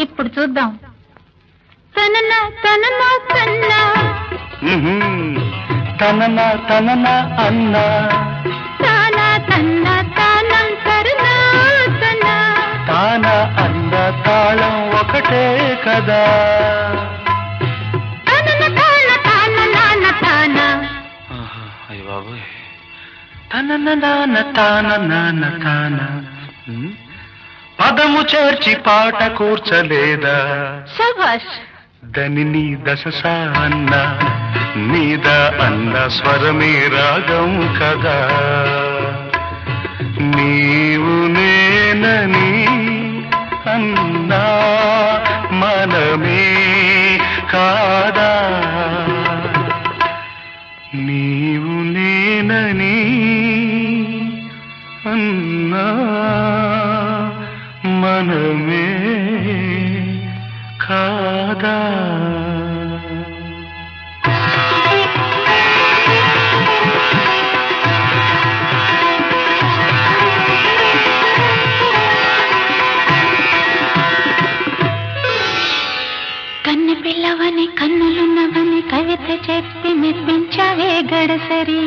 ఇప్పుడు చూద్దాం. తనన తనన కన్నా తనన తనన అన్నా తాన తన్న తానం కరుణా తన తాన అన్న తాళం ఒకటే కదా. తనన తాన తాన నాన్న తాన అయ్య బాబోయ్. తనన నాన్న తాన నాన్న తాన పదము చేర్చి పాట కూర్చలేదా. శభాష్. దని దశ అన్న మీద అన్న స్వరమే రాగం కదా. నీవు నేనని అన్నా మనమే కాదా. నీవు నేనని అన్నా మనమే కాదా. కన్నె పిల్లవని కన్నులున్నవని కవిత చెప్పి మెప్పించావే గడసరి.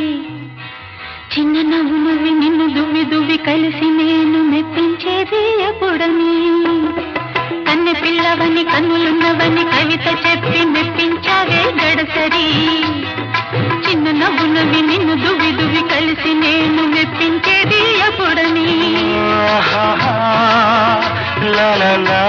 చిన్న నవ్వు నువ్వి నిన్ను దువ్వి దువ్వి కలిసి నేను మెప్పించేది ఎప్పుడని. కన్నె పిల్లవని కన్నులున్నవని కవిత చెప్పి మెప్పించావే గడసరి. చిన్న నవ్వు నవ్వి నిన్ను దువ్వి దువ్వి కలిసి నేను మెప్పించేది ఎప్పుడని. లా లా లా